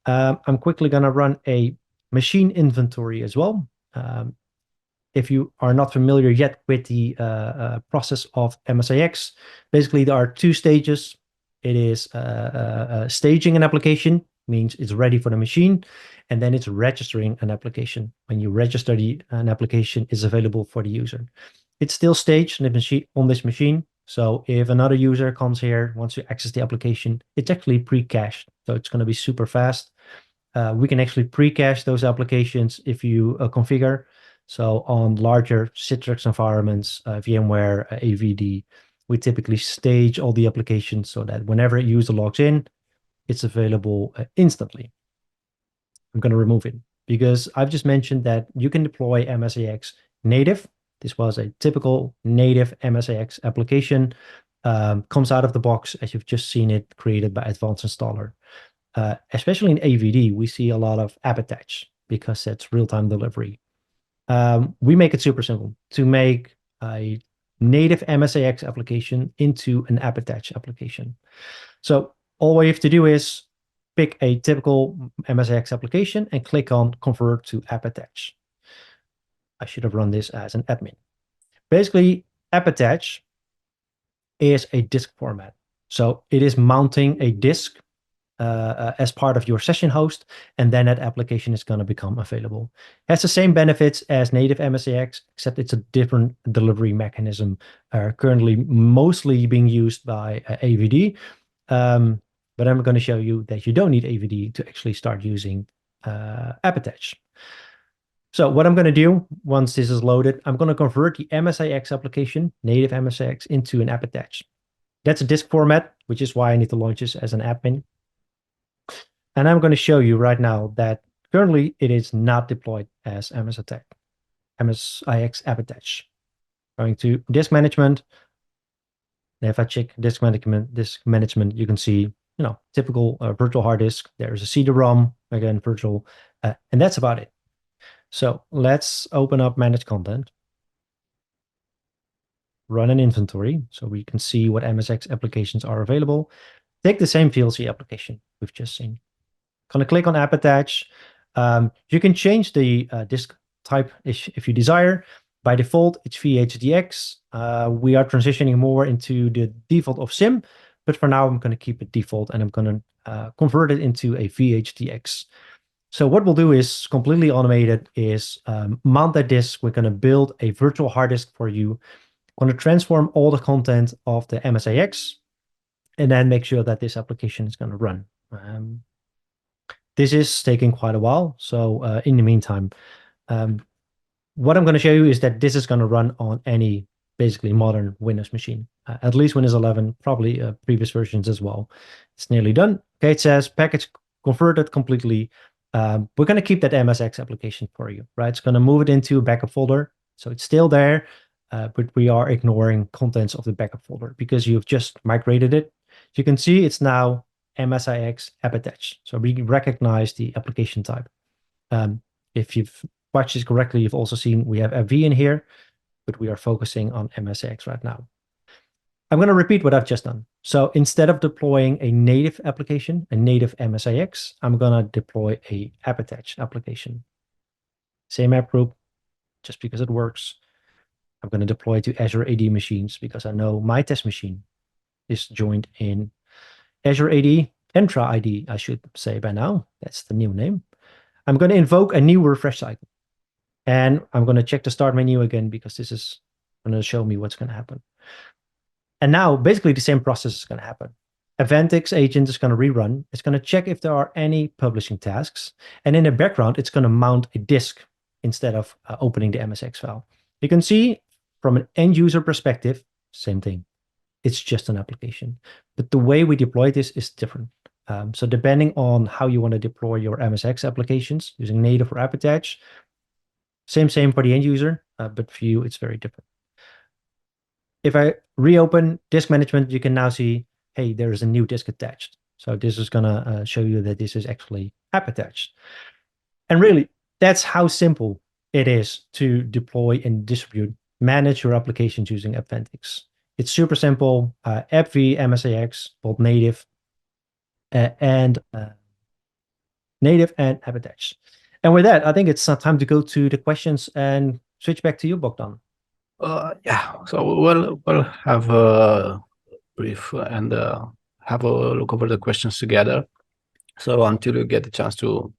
I'm quickly going to run a machine inventory as well. If you are not familiar yet with the process of MSIX, basically there are two stages. It is staging an application, means it's ready for the machine, and then it's registering an application. When you register an application, is available for the user. It's still staged on this machine. So if another user comes here, wants to access the application, it's actually pre-cached. So it's going to be super fast. We can actually pre-cache those applications if you configure. So on larger Citrix environments, VMware, AVD, we typically stage all the applications so that whenever a user logs in, it's available instantly. I'm going to remove it because I've just mentioned that you can deploy MSIX native. This was a typical native MSIX application. Comes out of the box as you've just seen it created by Advanced Installer. Especially in AVD, we see a lot of AppAttach because it's real-time delivery. We make it super simple to make a native MSIX application into an AppAttach application. So all we have to do is pick a typical MSIX application and click on Convert to AppAttach. I should have run this as an admin. Basically, AppAttach is a disk format. So it is mounting a disk as part of your session host, and then that application is going to become available. It has the same benefits as native MSIX, except it's a different delivery mechanism, currently mostly being used by AVD. But I'm going to show you that you don't need AVD to actually start using AppAttach. So what I'm going to do once this is loaded, I'm going to convert the MSIX application, native MSIX, into an AppAttach. That's a disk format, which is why I need to launch this as an admin. And I'm going to show you right now that currently it is not deployed as MSIX AppAttach. Going to disk management. And if I check disk management, you can see, typical virtual hard disk. There's a CD-ROM, again, virtual, and that's about it. So let's open up manage content. Run an inventory so we can see what MSIX applications are available. Take the same VLC application we've just seen. Going to click on AppAttach. You can change the disk type if you desire. By default, it's VHDX. We are transitioning more into the default of SIM, but for now, I'm going to keep it default and I'm going to convert it into a VHDX. So what we'll do is completely automated is mount that disk. We're going to build a virtual hard disk for you. I'm going to transform all the content of the MSIX and then make sure that this application is going to run. This is taking quite a while. So in the meantime, what I'm going to show you is that this is going to run on any basically modern Windows machine, at least Windows 11, probably previous versions as well. It's nearly done. Okay, it says package converted completely. We're going to keep that MSIX application for you, right? It's going to move it into a backup folder. So it's still there, but we are ignoring contents of the backup folder because you've just migrated it. You can see it's now MSIX AppAttach. So we recognize the application type. If you've watched this correctly, you've also seen we have AppV in here, but we are focusing on MSIX right now. I'm going to repeat what I've just done. So instead of deploying a native application, a native MSIX, I'm going to deploy a AppAttach application. Same app group, just because it works. I'm going to deploy to Azure AD machines because I know my test machine is joined in Azure AD, Entra ID, I should say by now. That's the new name. I'm going to invoke a new refresh cycle. And I'm going to check the start menu again because this is going to show me what's going to happen. And now basically the same process is going to happen. AppVentiX agent is going to rerun. It's going to check if there are any publishing tasks. And in the background, it's going to mount a disk instead of opening the MSIX file. You can see from an end user perspective, same thing. It's just an application. But the way we deploy this is different. So depending on how you want to deploy your MSIX applications using native or AppAttach, same for the end user, but for you, it's very different. If I reopen disk management, you can now see, hey, there is a new disk attached. So this is going to show you that this is actually AppAttach. And really, that's how simple it is to deploy and distribute, manage your applications using AppVentiX. It's super simple. AppV, MSIX, both native and AppVentiX. And with that, I think it's time to go to the questions and switch back to you, Bogdan. Yeah, so we'll have a brief and have a look over the questions together. So until you get the chance to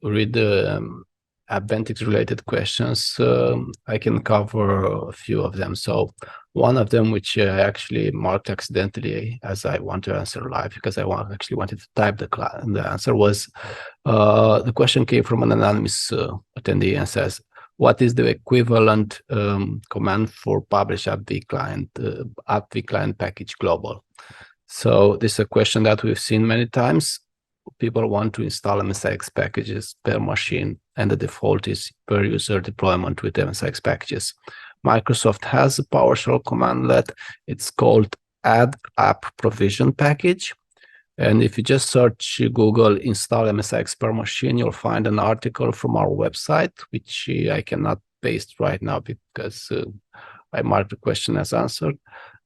read the AppVentiX related questions, I can cover a few of them. So one of them, which I actually marked accidentally as I want to answer live because I actually wanted to type the answer, was the question came from an anonymous attendee and says, what is the equivalent command for publish AppV client package global? So this is a question that we've seen many times. People want to install MSIX packages per machine, and the default is per user deployment with MSIX packages. Microsoft has a PowerShell commandlet. It's called add app provision package. And if you just search Google install MSIX per machine, you'll find an article from our website, which I cannot paste right now because I marked the question as answered.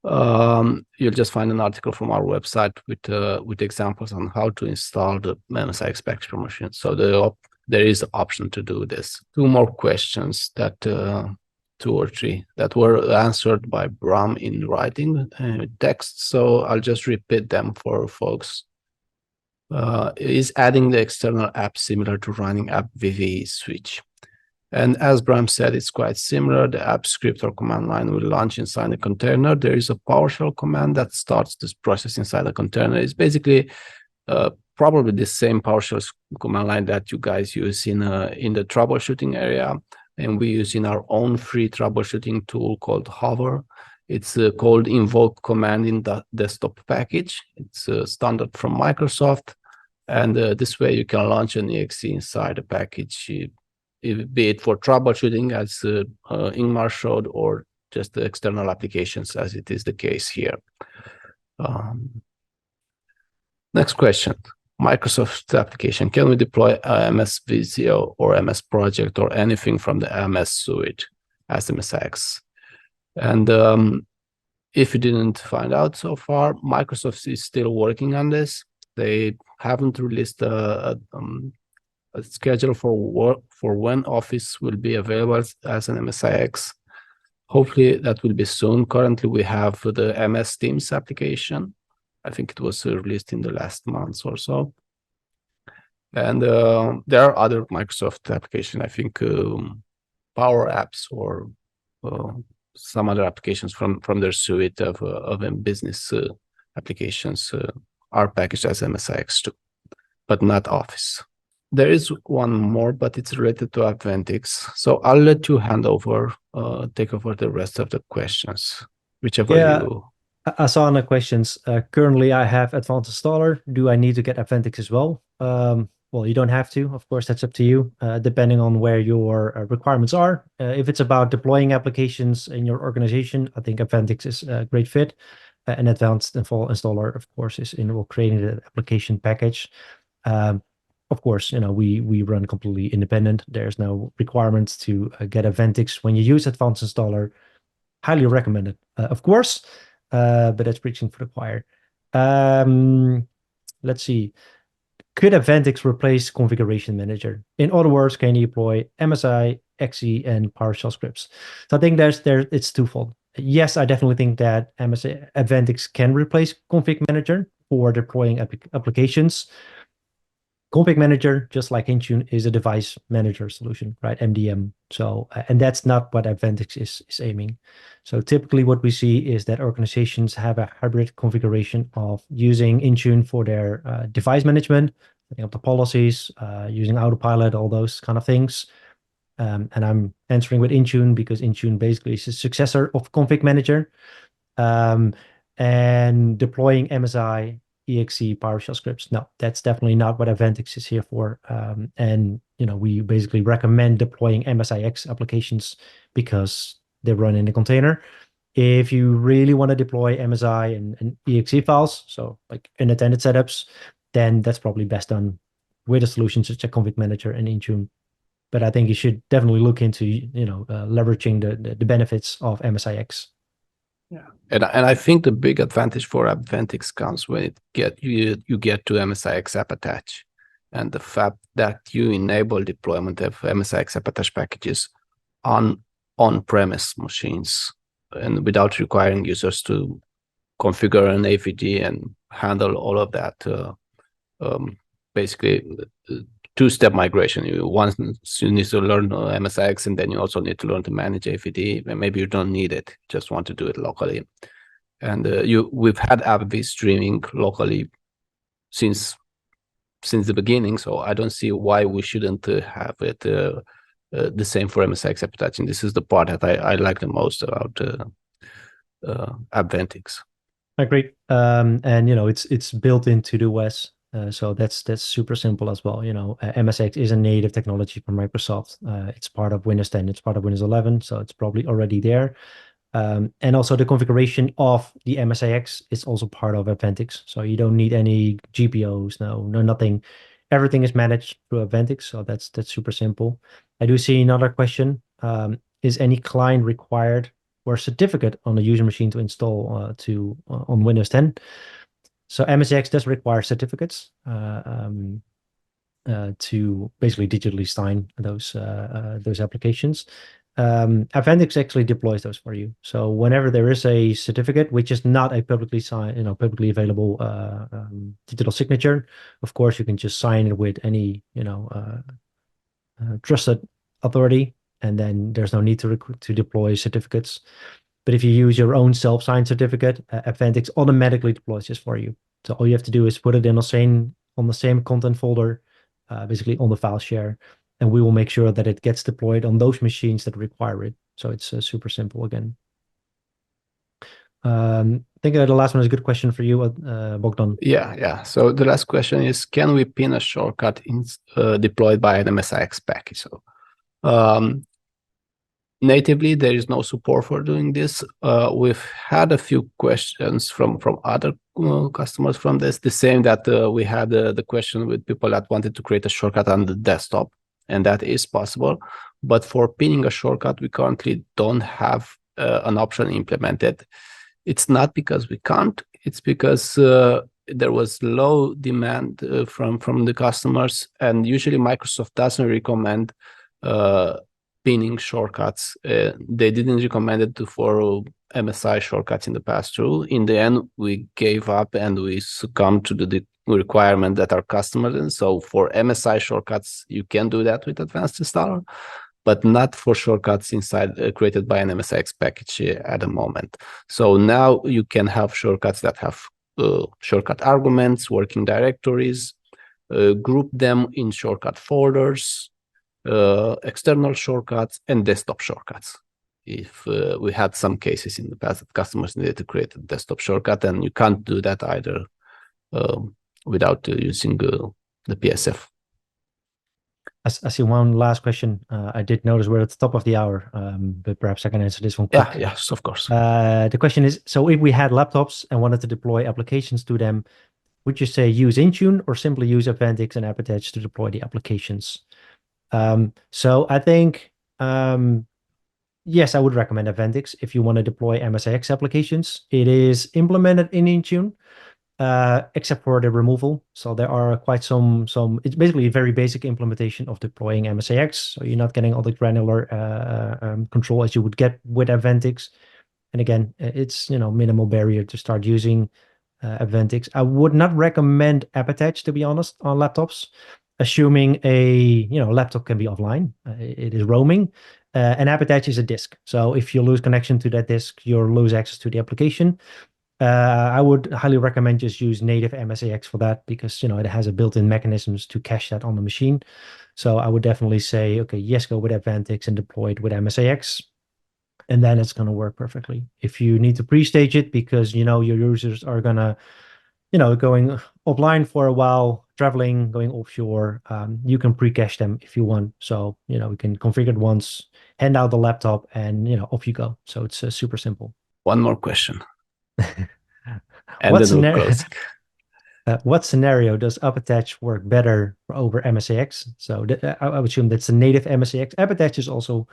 You'll just find an article from our website with examples on how to install the MSIX package per machine. So there is an option to do this. Two more questions that 2 or 3 that were answered by Bram in writing text. So I'll just repeat them for folks. Is adding the external app similar to running AppV switch? And as Bram said, it's quite similar. The app script or command line will launch inside a container. There is a PowerShell command that starts this process inside a container. It's basically probably the same PowerShell command line that you guys use in the troubleshooting area. And we use in our own free troubleshooting tool called Hover. It's called invoke command in the desktop package. It's standard from Microsoft. And this way you can launch an exe inside a package, be it for troubleshooting as Ingmar showed, or just the external applications as it is the case here. Next question. Microsoft application. Can we deploy MS Visio or MS Project or anything from the MS suite as MSIX? And if you didn't find out so far, Microsoft is still working on this. They haven't released a schedule for when Office will be available as an MSIX. Hopefully that will be soon. Currently we have the MS Teams application. I think it was released in the last month or so. And there are other Microsoft applications, I think Power Apps or some other applications from their suite of business applications are packaged as MSIX too, but not Office. There is one more, but it's related to AppVentiX. So I'll let you take over the rest of the questions, whichever you... I saw in the questions, currently I have Advanced Installer. Do I need to get AppVentiX as well? Well, you don't have to. Of course, that's up to you, depending on where your requirements are. If it's about deploying applications in your organization, I think AppVentiX is a great fit. An Advanced Installer, of course, is in creating the application package. Of course, we run completely independent. There's no requirements to get AppVentiX when you use Advanced Installer. Highly recommended, of course. But that's preaching for the choir. Let's see. Could AppVentiX replace Configuration Manager? In other words, can you deploy MSI, XE, and PowerShell scripts? So I think it's twofold. Yes, I definitely think that AppVentiX can replace Config Manager for deploying applications. Config Manager, just like Intune, is a device manager solution, right? MDM. So, and that's not what AppVentiX is aiming. So typically what we see is that organizations have a hybrid configuration of using Intune for their device management, setting up the policies, using autopilot, all those kind of things. And I'm answering with Intune because Intune basically is a successor of Config Manager. And deploying MSI, EXE, PowerShell scripts. No, that's definitely not what AppVentiX is here for. And we basically recommend deploying MSIX applications because they run in a container. If you really want to deploy MSI and EXE files, so like unattended setups, then that's probably best done with a solution such as Config Manager and Intune. But I think you should definitely look into, leveraging the benefits of MSIX. Yeah, and I think the big advantage for AppVentiX comes when you get to MSIX AppAttach, and the fact that you enable deployment of MSIX AppAttach packages on on-premise machines and without requiring users to configure an AVD and handle all of that. Basically, two-step migration. Once you need to learn MSIX, and then you also need to learn to manage AVD. And maybe you don't need it; just want to do it locally. And we've had AppV streaming locally since the beginning, so I don't see why we shouldn't have it the same for MSIX AppTouch. And this is the part that I like the most about AppVentiX. Agree. And it's built into the OS. So that's super simple as well. MSX is a native technology from Microsoft. It's part of Windows 10, it's part of Windows 11, so it's probably already there. And also the configuration of the MSIX is also part of AppVentiX. So you don't need any GPOs, no nothing. Everything is managed through AppVentiX, so that's super simple. I do see another question. Is any client required or a certificate on the user machine to install on Windows 10? So MSIX does require certificates to basically digitally sign those applications. AppVentiX actually deploys those for you. So whenever there is a certificate, which is not a publicly publicly available digital signature, of course you can just sign it with any trusted authority, and then there's no need to deploy certificates. But if you use your own self-signed certificate, AppVentiX automatically deploys this for you. So all you have to do is put it in on the same content folder, basically on the file share, and we will make sure that it gets deployed on those machines that require it. So it's super simple again. I think the last one is a good question for you, Bogdan. Yeah. So the last question is, can we pin a shortcut deployed by an MSIX package? So natively, there is no support for doing this. We've had a few questions from other customers from this, the same that we had the question with people that wanted to create a shortcut on the desktop, and that is possible. But for pinning a shortcut, we currently don't have an option implemented. It's not because we can't, it's because there was low demand from the customers, and usually Microsoft doesn't recommend pinning shortcuts. They didn't recommend it for MSI shortcuts in the past too. In the end, we gave up and we succumbed to the requirement that our customers. And so for MSI shortcuts, you can do that with Advanced Installer, but not for shortcuts inside created by an MSIX package at the moment. So now you can have shortcuts that have shortcut arguments, working directories, group them in shortcut folders, external shortcuts, and desktop shortcuts. If we had some cases in the past that customers needed to create a desktop shortcut, and you can't do that either without using the PSF. I see one last question. I did notice we're at the top of the hour, but perhaps I can answer this one quick. Yeah, yes, of course. The question is, so if we had laptops and wanted to deploy applications to them, would you say use Intune or simply use AppVentiX and AppAttach to deploy the applications? So I think, yes, I would recommend AppVentiX if you want to deploy MSIX applications. It is implemented in Intune, except for the removal. So there are quite some, it's basically a very basic implementation of deploying MSIX. So you're not getting all the granular control as you would get with AppVentiX. And again, it's, minimal barrier to start using AppVentiX. I would not recommend AppAttach, to be honest, on laptops, assuming a laptop can be offline. It is roaming. And AppAttach is a disk. So if you lose connection to that disk, you'll lose access to the application. I would highly recommend just use native MSIX for that, because it has a built-in mechanisms to cache that on the machine. So I would definitely say, okay, yes, go with AppVentiX and deploy it with MSIX, and then it's going to work perfectly. If you need to pre-stage it because your users are gonna going offline for a while, traveling, going offshore, you can pre-cache them if you want. So we can configure it once, hand out the laptop, and off you go. So it's super simple. One more question. And What then we're closing. What scenario does AppAttach work better over MSIX? So I would assume that's a native MSIX. AppAttach is also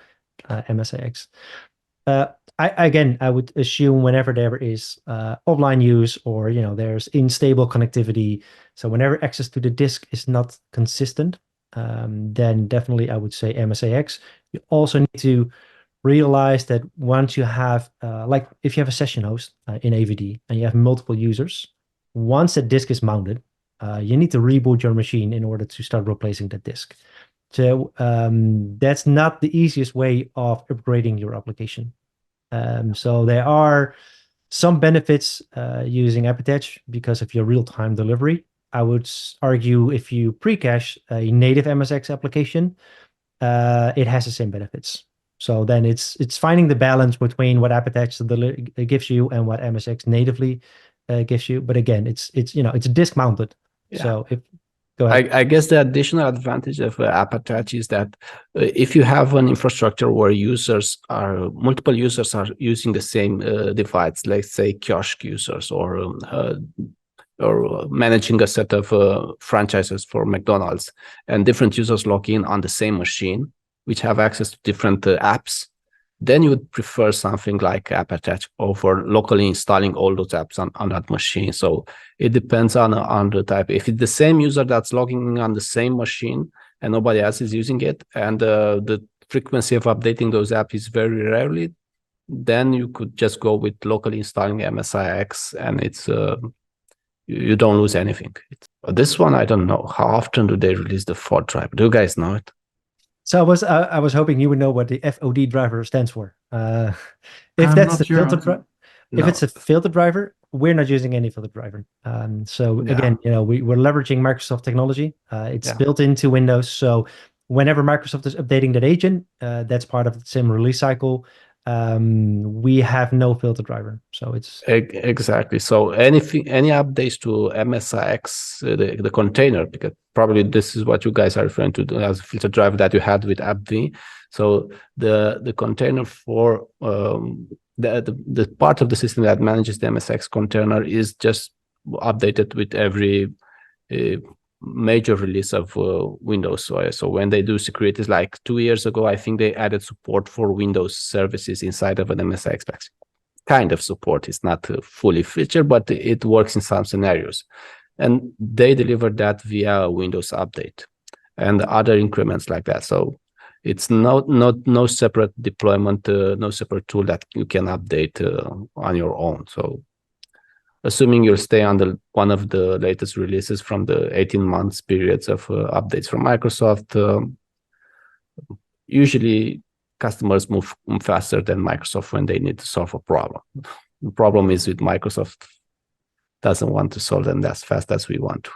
MSIX. I would assume whenever there is offline use or there's unstable connectivity, so whenever access to the disk is not consistent, then definitely I would say MSIX. You also need to realize that once you have like if you have a session host in AVD and you have multiple users, once that disk is mounted, you need to reboot your machine in order to start replacing that disk. So that's not the easiest way of upgrading your application. So there are some benefits using AppAttach because of your real-time delivery. I would argue if you pre-cache a native MSX application, it has the same benefits. So then it's finding the balance between what AppAttach gives you and what MSX natively gives you. But again, it's disk mounted. Yeah. So go ahead. I guess the additional advantage of AppAttach is that if you have an infrastructure where multiple users are using the same device, let's say kiosk users or managing a set of franchises for McDonald's, and different users log in on the same machine, which have access to different apps, then you would prefer something like AppAttach over locally installing all those apps on that machine. So it depends on the type. If it's the same user that's logging in on the same machine and nobody else is using it, and the frequency of updating those apps is very rarely, then you could just go with locally installing MSIX, and it's you don't lose anything. This one, I don't know. How often do they release the fault driver? Do you guys know it? So I was hoping you would know what the FOD driver stands for. If I'm that's not the sure. filter driver, if No. it's a filter driver, we're not using any filter driver. So Yeah. again, we're leveraging Microsoft technology. It's Yeah. built into Windows. So whenever Microsoft is updating that agent, that's part of the same release cycle. We have no filter driver. So it's Exactly. So any updates to MSIX, the container, because probably this is what you guys are referring to as a filter driver that you had with AppV. So the container for the part of the system that manages the MSIX container is just updated with every major release of Windows. So when they do security, like 2 years ago, I think they added support for Windows services inside of an MSIX package. Kind of support. It's not fully featured, but it works in some scenarios. And they delivered that via a Windows update and other increments like that. So it's no separate deployment, no separate tool that you can update on your own. So assuming you'll stay on one of the latest releases from the 18 months periods of updates from Microsoft, usually customers move faster than Microsoft when they need to solve a problem. The problem is with Microsoft doesn't want to solve them as fast as we want to.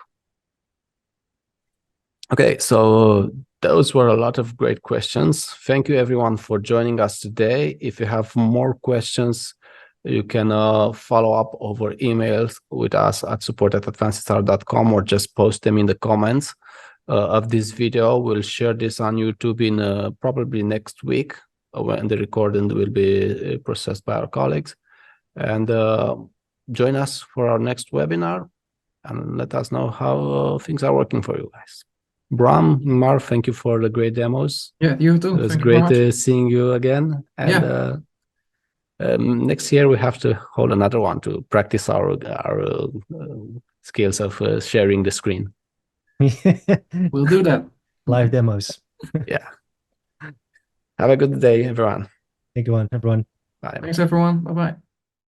Okay, so those were a lot of great questions. Thank you everyone for joining us today. If you have more questions, you can follow up over emails with us at support@advancedstart.com or just post them in the comments of this video. We'll share this on YouTube in probably next week when the recording will be processed by our colleagues. And join us for our next webinar and let us know how things are working for you guys. Bram, Ingmar, thank you for the great demos. Yeah, you too. It was Thank great seeing you again. And Yeah. next year we have to hold another one to practice our skills of sharing the screen. We'll do that. Live demos. Yeah. Have a good day, everyone. Thank you, everyone. Bye. Thanks, everyone. Bye-bye.